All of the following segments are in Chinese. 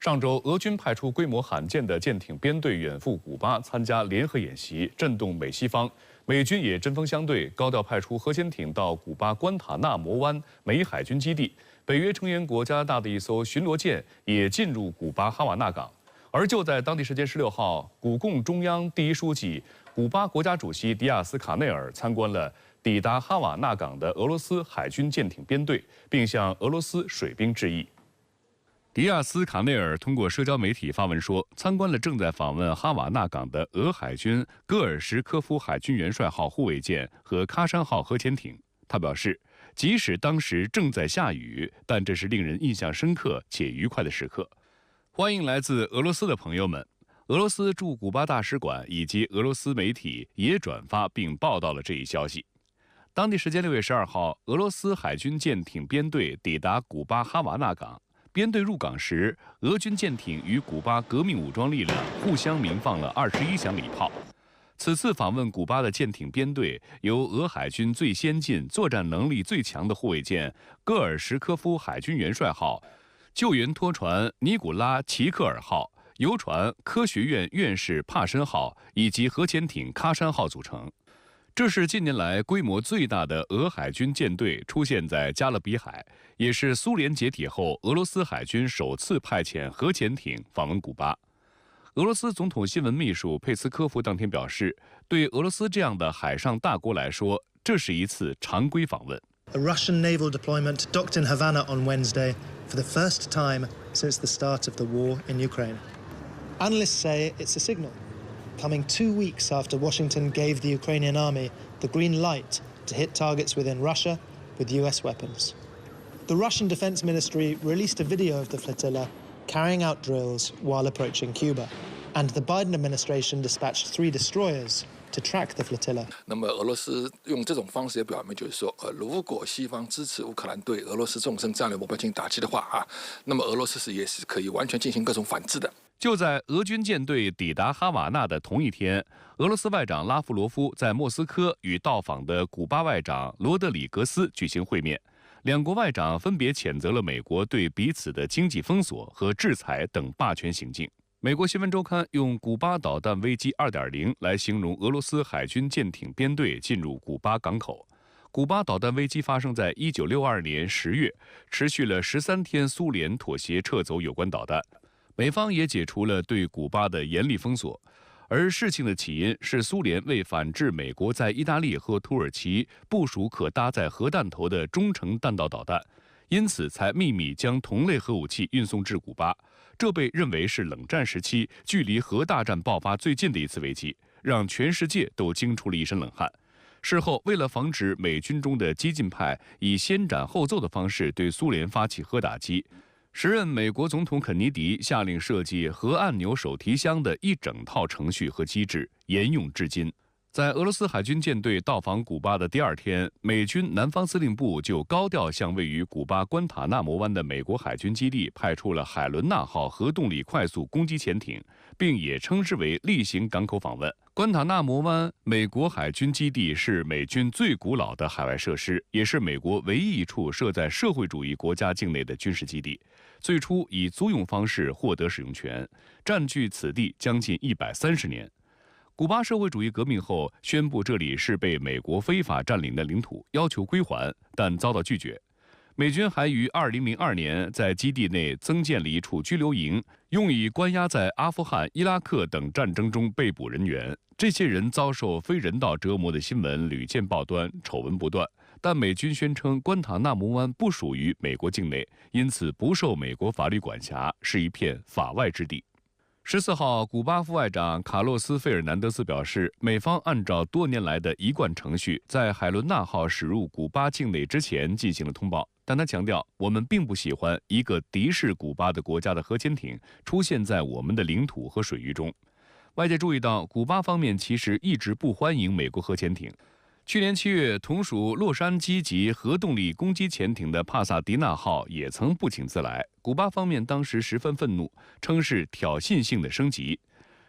上周，俄军派出规模罕见的舰艇编队远赴古巴参加联合演习，震动美西方。美军也针锋相对，高调派出核潜艇到古巴关塔那摩湾美海军基地。北约成员国加拿大的一艘巡逻舰也进入古巴哈瓦那港。而就在当地时间16号，古共中央第一书记、古巴国家主席迪亚斯卡内尔参观了抵达哈瓦那港的俄罗斯海军舰艇编队，并向俄罗斯水兵致意。迪亚斯卡内尔通过社交媒体发文说，参观了正在访问哈瓦那港的俄海军戈尔什科夫海军元帅号护卫舰和喀山号核潜艇。他表示，即使当时正在下雨，但这是令人印象深刻且愉快的时刻。欢迎来自俄罗斯的朋友们。俄罗斯驻古巴大使馆以及俄罗斯媒体也转发并报道了这一消息。当地时间6月12号，俄罗斯海军舰艇编队抵达古巴哈瓦那港。编队入港时，俄军舰艇与古巴革命武装力量互相鸣放了21响礼炮。此次访问古巴的舰艇编队由俄海军最先进、作战能力最强的护卫舰戈尔什科夫海军元帅号、救援拖船尼古拉齐克尔号、游船科学院院士帕申号以及核潜艇喀山号组成。这是近年来规模最大的俄海军舰队出现在加勒比海，也是苏联解体后俄罗斯海军首次派遣核潜艇访问古巴。俄罗斯总统新闻秘书佩斯科夫当天表示，对俄罗斯这样的海上大国来说，这是一次常规访问。A Russian naval deployment docked in Havana on Wednesday for the first time since the start of the war in Ukraine. Analysts say it's a signal, coming 2 weeks after Washington gave the Ukrainian army the green light to hit targets within Russia with US weapons. The Russian Defense Ministry released a video of the flotilla carrying out drills while approaching Cuba, and the Biden administration dispatched 3 destroyers to track the flotilla. 那么俄罗斯用这种方式也表明，就是说，如果西方支持乌克兰对俄罗斯纵深战略目标进行打击的话那么俄罗斯也是可以完全进行各种反制的。就在俄军舰队抵达哈瓦那的同一天，俄罗斯外长拉夫罗夫在莫斯科与到访的古巴外长罗德里格斯举行会面，两国外长分别谴责了美国对彼此的经济封锁和制裁等霸权行径。美国新闻周刊用“古巴导弹危机 2.0” 来形容俄罗斯海军舰艇编队进入古巴港口。古巴导弹危机发生在1962年10月，持续了13天，苏联妥协撤走有关导弹。美方也解除了对古巴的严厉封锁，而事情的起因是苏联为反制美国在意大利和土耳其部署可搭载核弹头的中程弹道导弹，因此才秘密将同类核武器运送至古巴。这被认为是冷战时期距离核大战爆发最近的一次危机，让全世界都惊出了一身冷汗。事后，为了防止美军中的激进派以先斩后奏的方式对苏联发起核打击，时任美国总统肯尼迪下令设计核按钮手提箱的一整套程序和机制，沿用至今。在俄罗斯海军舰队到访古巴的第2天，美军南方司令部就高调向位于古巴关塔那摩湾的美国海军基地派出了海伦娜号核动力快速攻击潜艇，并也称之为例行港口访问。关塔那摩湾美国海军基地是美军最古老的海外设施，也是美国唯一一处设在社会主义国家境内的军事基地。最初以租用方式获得使用权，占据此地将近130年。古巴社会主义革命后，宣布这里是被美国非法占领的领土，要求归还，但遭到拒绝。美军还于2002年在基地内增建了一处拘留营，用以关押在阿富汗、伊拉克等战争中被捕人员。这些人遭受非人道折磨的新闻屡见报端，丑闻不断。但美军宣称关塔那摩湾不属于美国境内，因此不受美国法律管辖，是一片法外之地。14号，古巴副外长卡洛斯·费尔南德斯表示，美方按照多年来的一贯程序，在海伦娜号驶入古巴境内之前进行了通报。但他强调，我们并不喜欢一个敌视古巴的国家的核潜艇出现在我们的领土和水域中。外界注意到，古巴方面其实一直不欢迎美国核潜艇。去年7月，同属洛杉矶级核动力攻击潜艇的帕萨迪纳号也曾不请自来，古巴方面当时十分愤怒，称是挑衅性的升级。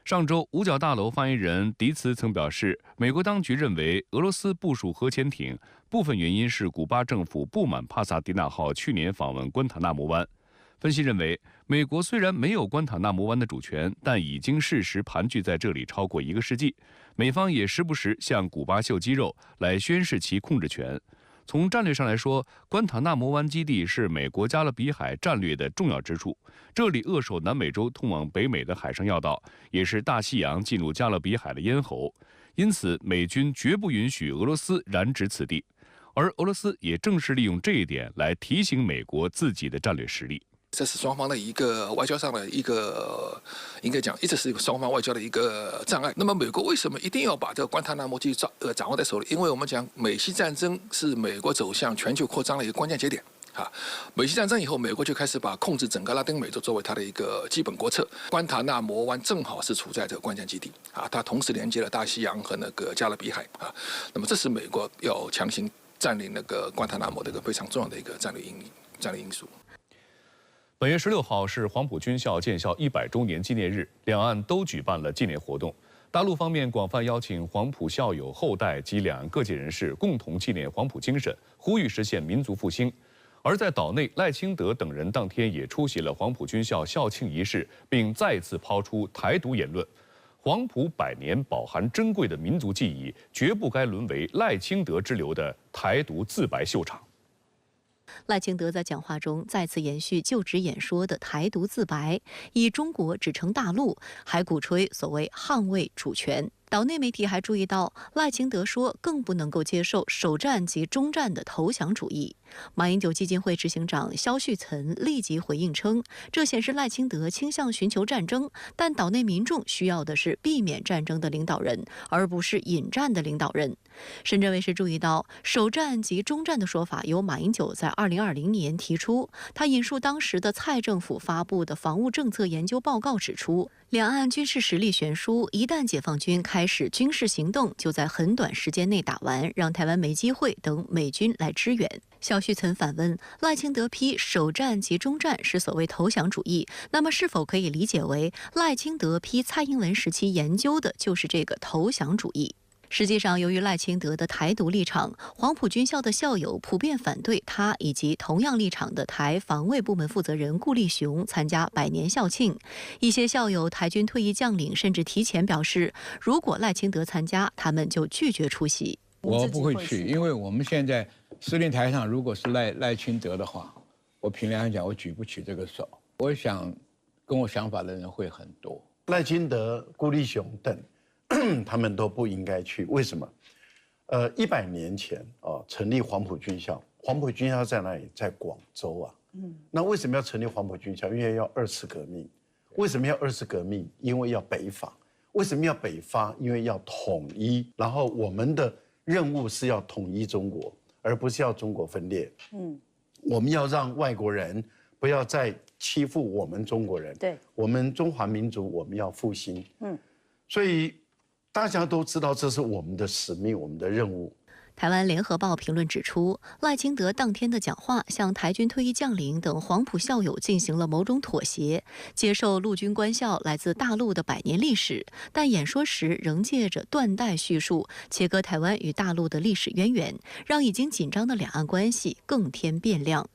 上周，五角大楼发言人迪茨曾表示，美国当局认为俄罗斯部署核潜艇，部分原因是古巴政府不满帕萨迪纳号去年访问关塔那摩湾。分析认为，美国虽然没有关塔那摩湾的主权，但已经事实盘踞在这里超过1个世纪。美方也时不时向古巴秀肌肉，来宣示其控制权。从战略上来说，关塔那摩湾基地是美国加勒比海战略的重要之处，这里扼守南美洲通往北美的海上要道，也是大西洋进入加勒比海的咽喉。因此，美军绝不允许俄罗斯染指此地，而俄罗斯也正是利用这一点来提醒美国自己的战略实力。这是双方的一个外交上的一个，应该讲一直是双方外交的一个障碍。那么美国为什么一定要把这个关塔那摩基地掌握在手里？因为我们讲美西战争是美国走向全球扩张的一个关键节点。美西战争以后，美国就开始把控制整个拉丁美洲作为它的一个基本国策。关塔那摩湾正好是处在这个关键基地它同时连接了大西洋和那个加勒比海那么这是美国要强行占领那个关塔那摩的一个非常重要的一个战略因素。本月16号是黄埔军校建校100周年纪念日，两岸都举办了纪念活动。大陆方面广泛邀请黄埔校友后代及两岸各界人士共同纪念黄埔精神，呼吁实现民族复兴。而在岛内，赖清德等人当天也出席了黄埔军校校庆仪式，并再次抛出台独言论。黄埔100年饱含珍贵的民族记忆，绝不该沦为赖清德之流的台独自白秀场。赖清德在讲话中再次延续就职演说的台独自白，以中国指称大陆，还鼓吹所谓捍卫主权。岛内媒体还注意到，赖清德说更不能够接受首战及中战的投降主义。马英九基金会执行长萧旭岑立即回应称，这显示赖清德倾向寻求战争，但岛内民众需要的是避免战争的领导人，而不是引战的领导人。深圳卫视注意到，首战及中战的说法由马英九在2020年提出，他引述当时的蔡政府发布的防务政策研究报告指出，两岸军事实力悬殊，一旦解放军开始军事行动，就在很短时间内打完，让台湾没机会等美军来支援。萧旭岑反问，赖清德批首战及中战是所谓投降主义，那么是否可以理解为赖清德批蔡英文时期研究的就是这个投降主义？实际上，由于赖清德的台独立场，黄埔军校的校友普遍反对他以及同样立场的台防卫部门负责人顾立雄参加100年校庆。一些校友、台军退役将领甚至提前表示，如果赖清德参加，他们就拒绝出席。我不会去，因为我们现在司令台上如果是赖清德的话，我凭良心讲，我举不起这个手。我想，跟我想法的人会很多。赖清德、顾立雄等。他们都不应该去，为什么？100年前成立黄埔军校，黄埔军校在哪里？在广州啊。那为什么要成立黄埔军校？因为要2次革命。为什么要2次革命？因为要北伐。为什么要北伐？因为要统一。然后我们的任务是要统一中国，而不是要中国分裂。我们要让外国人不要再欺负我们中国人。对，我们中华民族我们要复兴。所以。大家都知道这是我们的使命，我们的任务。台湾联合报评论指出，赖清德当天的讲话向台军退役将领等黄埔校友进行了某种妥协，接受陆军官校来自大陆的100年历史，但演说时仍借着断代叙述，切割台湾与大陆的历史渊源，让已经紧张的两岸关系更添变量。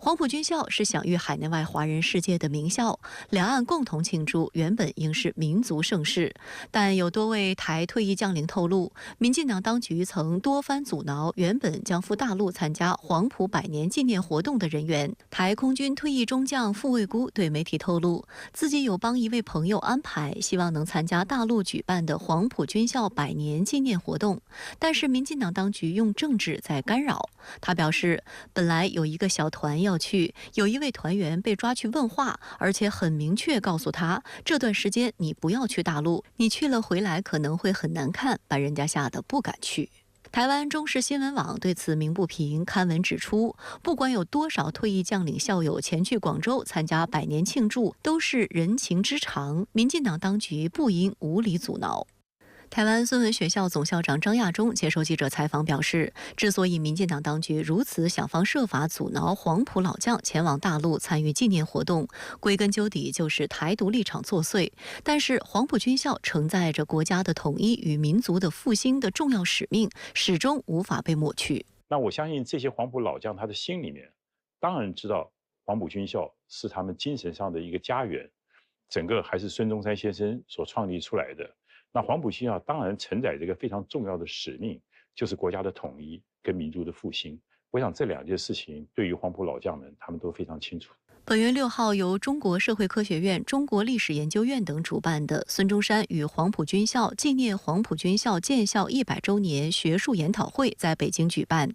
黄埔军校是享誉海内外华人世界的名校，两岸共同庆祝原本应是民族盛事，但有多位台退役将领透露，民进党当局曾多番阻挠原本将赴大陆参加黄埔100年纪念活动的人员。台空军退役中将傅卫姑对媒体透露，自己有帮一位朋友安排，希望能参加大陆举办的黄埔军校100年纪念活动，但是民进党当局用政治在干扰。他表示，本来有一个小团要去，有一位团员被抓去问话，而且很明确告诉他，这段时间你不要去大陆，你去了回来可能会很难看，把人家吓得不敢去。台湾中时新闻网对此鸣不平，刊文指出，不管有多少退役将领校友前去广州参加100年庆祝，都是人情之常，民进党当局不应无理阻挠。台湾孙文学校总校长张亚中接受记者采访表示，之所以民进党当局如此想方设法阻挠黄埔老将前往大陆参与纪念活动，归根究底就是台独立场作祟。但是黄埔军校承载着国家的统一与民族的复兴的重要使命，始终无法被抹去。那我相信这些黄埔老将他的心里面当然知道黄埔军校是他们精神上的一个家园，整个还是孙中山先生所创立出来的。那黄埔军校当然承载这个非常重要的使命，就是国家的统一跟民族的复兴。我想这2件事情对于黄埔老将们，他们都非常清楚。本月6号，由中国社会科学院、中国历史研究院等主办的孙中山与黄埔军校纪念黄埔军校建校100周年学术研讨会在北京举办。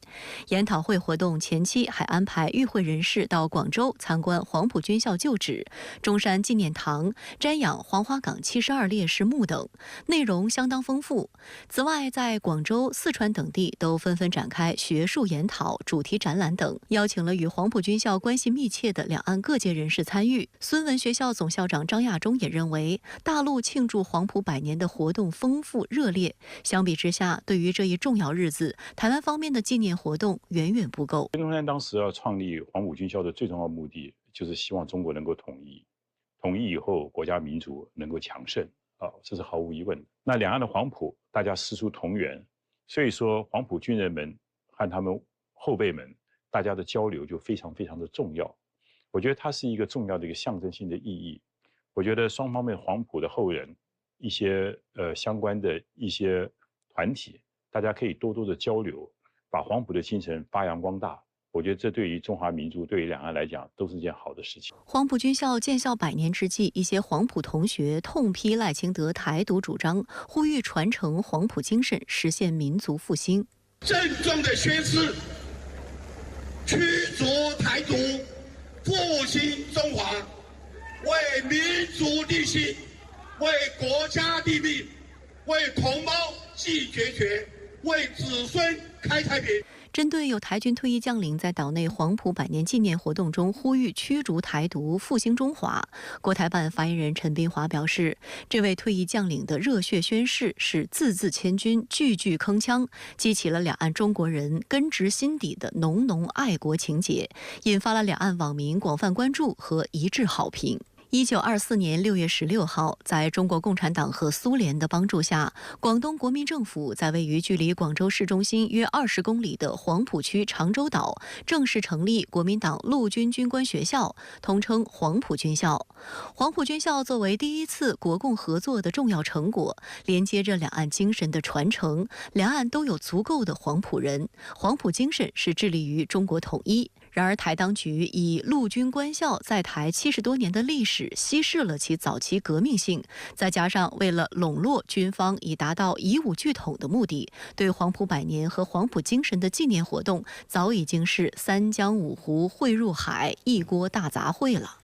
研讨会活动前期还安排与会人士到广州参观黄埔军校旧址、中山纪念堂、瞻仰黄花岗72烈士墓等，内容相当丰富。此外，在广州、四川等地都纷纷展开学术研讨、主题展览等，邀请了与黄埔军校关系密切的两岸各界人士参与。孙文学校总校长张亚中也认为，大陆庆祝黄埔100年的活动丰富热烈，相比之下，对于这一重要日子，台湾方面的纪念活动远远不够。孙中山当时要创立黄埔军校的最重要目的，就是希望中国能够统一，统一以后国家民族能够强盛这是毫无疑问的。那两岸的黄埔大家师出同源，所以说黄埔军人们和他们后辈们大家的交流就非常非常的重要。我觉得它是一个重要的一个象征性的意义。我觉得双方面黄埔的后人，一些相关的一些团体，大家可以多多的交流，把黄埔的精神发扬光大。我觉得这对于中华民族，对于两岸来讲，都是件好的事情。黄埔军校建校100年之际，一些黄埔同学痛批赖清德台独主张，呼吁传承黄埔精神，实现民族复兴。郑重的宣誓，驱逐台独，复兴中华，为民族立心，为国家立命，为同胞继绝学，为子孙开太平。针对有台军退役将领在岛内黄埔100年纪念活动中呼吁驱逐台独、复兴中华，国台办发言人陈斌华表示，这位退役将领的热血宣誓是字字千钧、句句铿锵，激起了两岸中国人根植心底的浓浓爱国情结，引发了两岸网民广泛关注和一致好评。1924年6月16号，在中国共产党和苏联的帮助下，广东国民政府在位于距离广州市中心约20公里的黄埔区长洲岛正式成立国民党陆军军官学校，统称黄埔军校。黄埔军校作为第一次国共合作的重要成果，连接着两岸精神的传承，两岸都有足够的黄埔人，黄埔精神是致力于中国统一。然而，台当局以陆军官校在台70多年的历史稀释了其早期革命性，再加上为了笼络军方以达到以武拒统的目的，对黄埔100年和黄埔精神的纪念活动早已经是三江五湖汇入海，一锅大杂烩了。